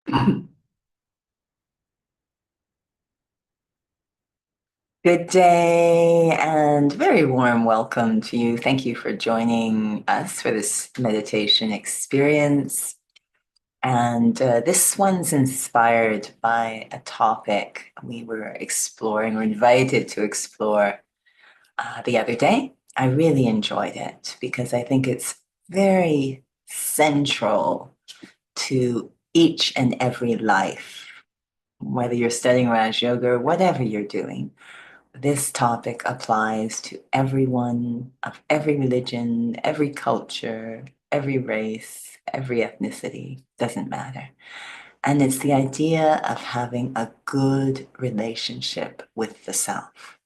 Good day and very warm welcome to you. Thank you for joining us for this meditation experience. And this one's inspired by a topic we were exploring or invited to explore the other day. I really enjoyed it because I think it's very central to each and every life, whether you're studying Raj Yoga or whatever you're doing. This topic applies to everyone of every religion, every culture, every race, every ethnicity, doesn't matter. And it's the idea of having a good relationship with the self.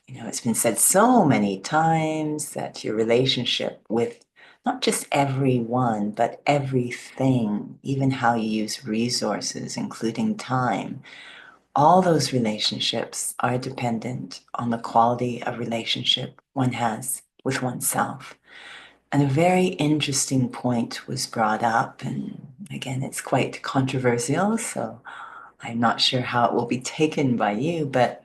You know, it's been said so many times that your relationship with not just everyone, but everything, even how you use resources, including time, all those relationships are dependent on the quality of relationship one has with oneself. And a very interesting point was brought up, and again, it's quite controversial, so I'm not sure how it will be taken by you, but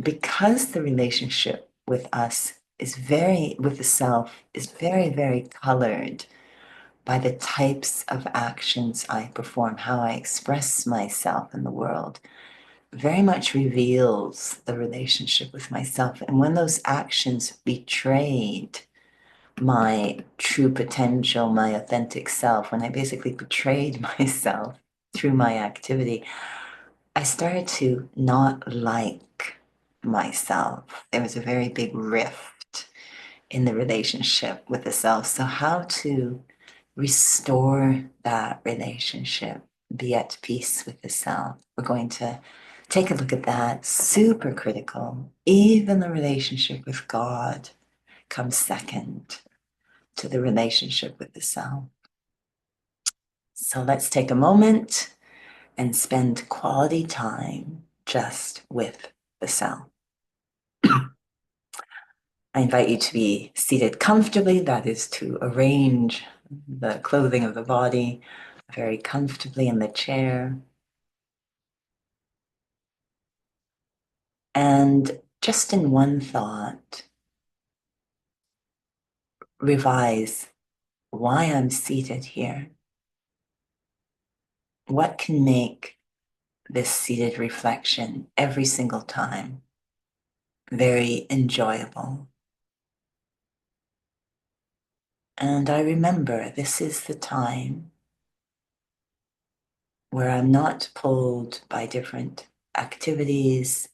because the relationship with us with the self is very, very colored by the types of actions I perform, how I express myself in the world, very much reveals the relationship with myself. And when those actions betrayed my true potential, my authentic self, when I basically betrayed myself through my activity, I started to not like myself. There was a very big rift in the relationship with the self. So, how to restore that relationship, be at peace with the self? We're going to take a look at that. Super critical. Even the relationship with God comes second to the relationship with the self. So let's take a moment and spend quality time just with the self. I invite you to be seated comfortably, that is, to arrange the clothing of the body very comfortably in the chair. And just in one thought, revise why I'm seated here. What can make this seated reflection every single time very enjoyable? And I remember this is the time where I'm not pulled by different activities,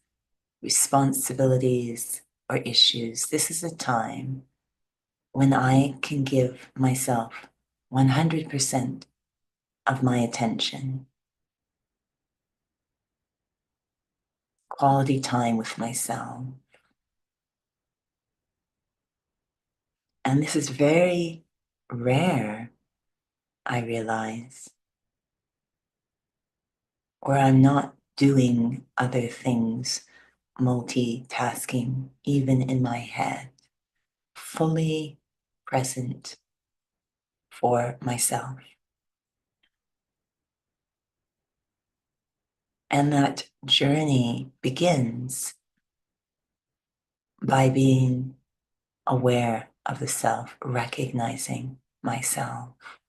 responsibilities, or issues. This is a time when I can give myself 100% of my attention, quality time with myself. And this is very rare, I realize, where I'm not doing other things, multitasking, even in my head, fully present for myself. And that journey begins by being aware of the self, recognizing myself.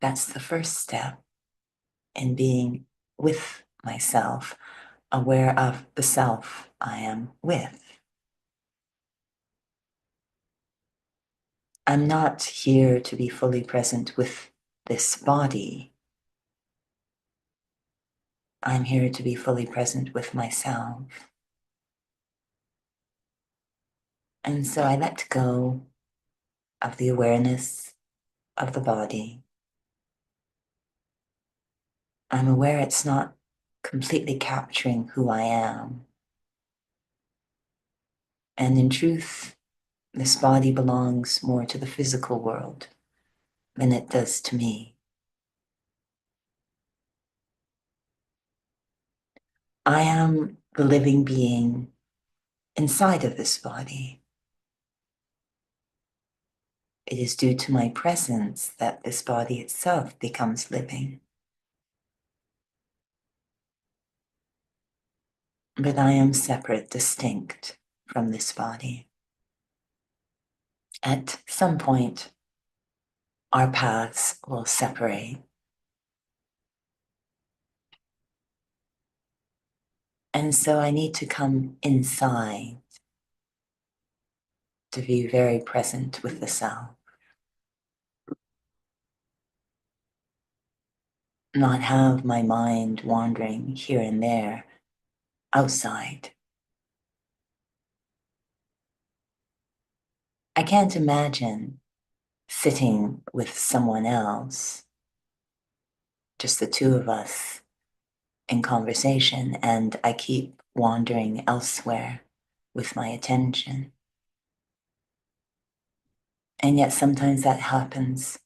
That's the first step in being with myself, aware of the self I am with. I'm not here to be fully present with this body. I'm here to be fully present with myself. And so I let go of the awareness of the body. I'm aware it's not completely capturing who I am. And in truth, this body belongs more to the physical world than it does to me. I am the living being inside of this body. It is due to my presence that this body itself becomes living. But I am separate, distinct from this body. At some point, our paths will separate. And so I need to come inside to be very present with the self. Not have my mind wandering here and there outside. I can't imagine sitting with someone else, just the two of us in conversation, and I keep wandering elsewhere with my attention. And yet sometimes that happens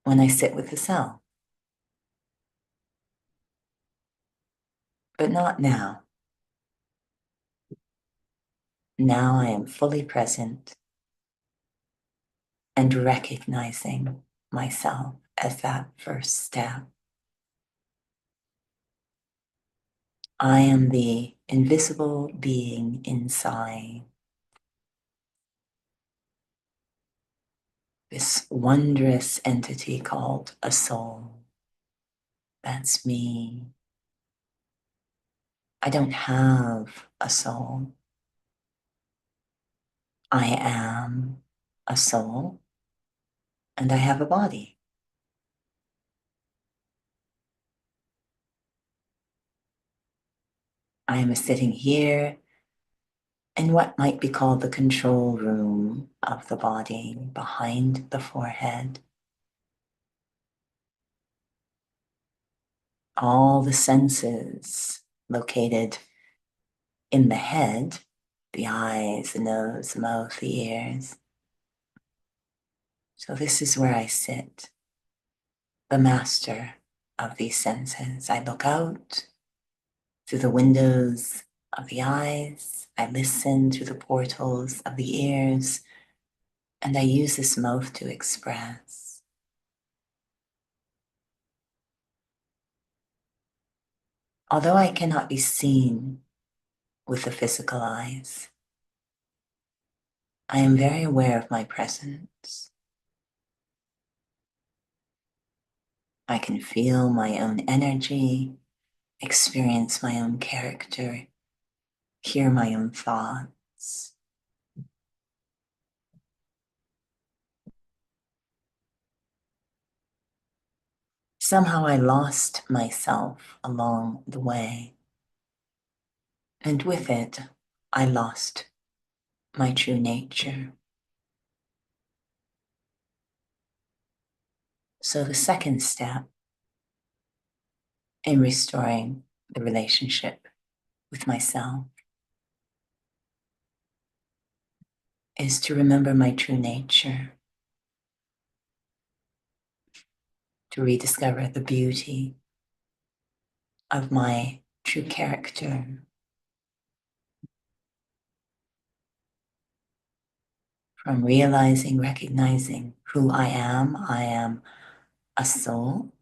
when I sit with the self. But not now. Now I am fully present and recognizing myself as that first step. I am the invisible being inside, this wondrous entity called a soul. That's me. I don't have a soul. I am a soul and I have a body. I am sitting here in what might be called the control room of the body, behind the forehead. All the senses located in the head, the eyes, the nose, the mouth, the ears. So this is where I sit, the master of these senses. I look out through the windows of the eyes. I listen through the portals of the ears, and I use this mouth to express. Although I cannot be seen with the physical eyes, I am very aware of my presence. I can feel my own energy, experience my own character, hear my own thoughts. Somehow I lost myself along the way, and with it, I lost my true nature. So the second step in restoring the relationship with myself is to remember my true nature, to rediscover the beauty of my true character, from realizing, recognizing who I am. I am a soul.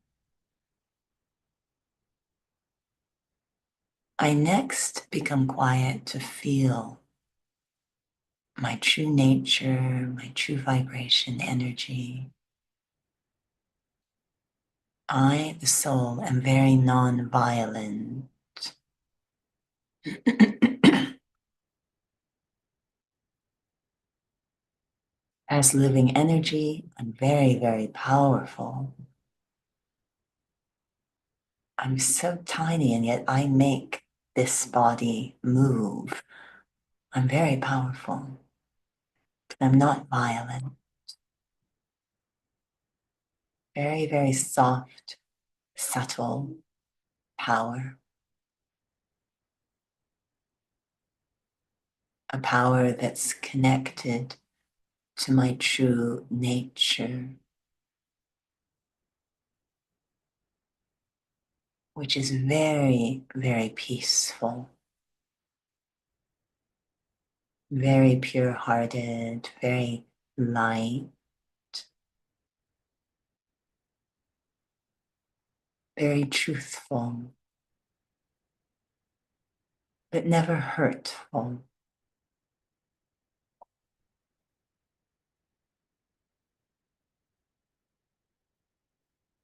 I next become quiet to feel my true nature, my true vibration, energy. I, the soul, am very non-violent. As living energy, I'm very, very powerful. I'm so tiny and yet I make this body move. I'm very powerful. I'm not violent. Very, very soft, subtle power. A power that's connected to my true nature, which is very, very peaceful, very pure-hearted, very light. very truthful, but never hurtful.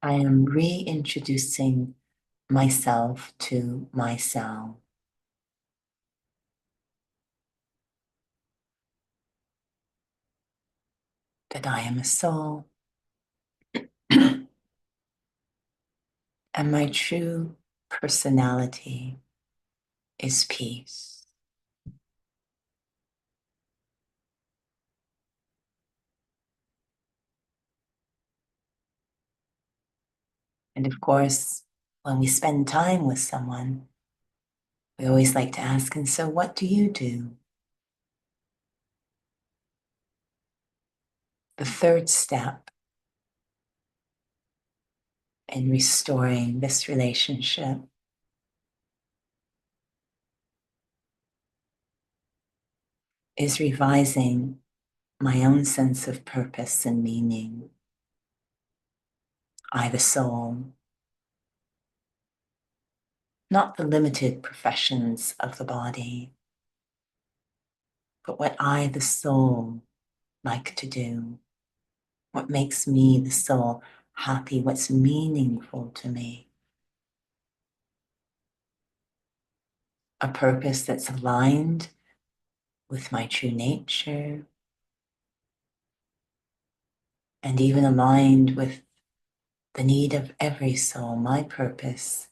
I am reintroducing myself to myself. That I am a soul, and my true personality is peace. And of course, when we spend time with someone, we always like to ask, and so what do you do? The third step in restoring this relationship is revising my own sense of purpose and meaning. I, the soul, not the limited professions of the body, but what I, the soul, like to do, what makes me, the soul, happy, what's meaningful to me. A purpose that's aligned with my true nature and even aligned with the need of every soul. My purpose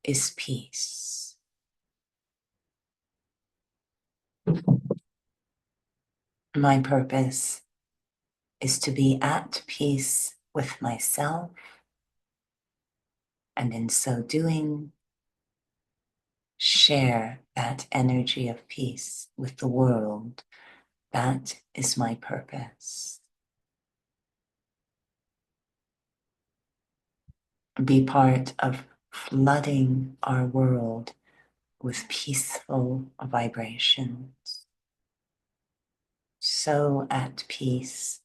is peace. My purpose is to be at peace with myself, and in so doing, share that energy of peace with the world. That is my purpose. Be part of flooding our world with peaceful vibrations. So at peace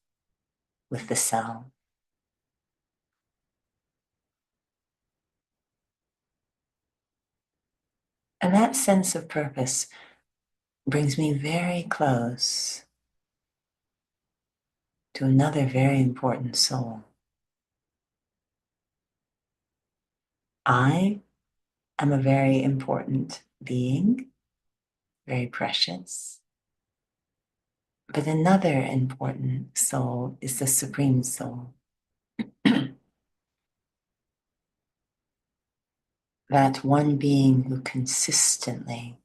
with the self. And that sense of purpose brings me very close to another very important soul. I am a very important being, very precious. But another important soul is the Supreme Soul. That one being who consistently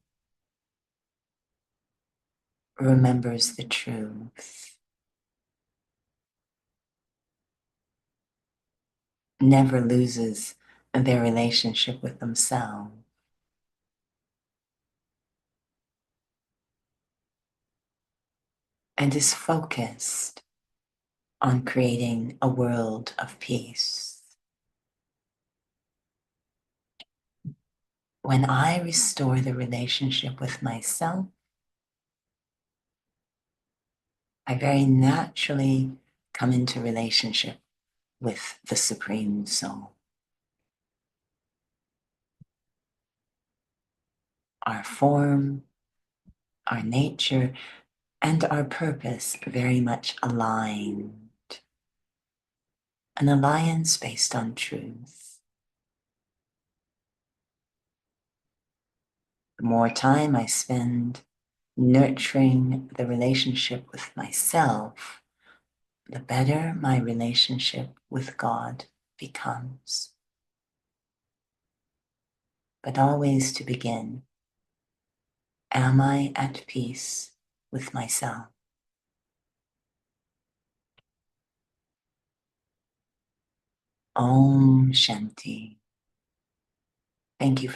remembers the truth, never loses their relationship with themselves, and is focused on creating a world of peace. When I restore the relationship with myself, I very naturally come into relationship with the Supreme Soul. Our form, our nature, and our purpose very much aligned. An alliance based on truth. The more time I spend nurturing the relationship with myself, the better my relationship with God becomes. But always to begin, am I at peace with myself? Om Shanti. Thank you for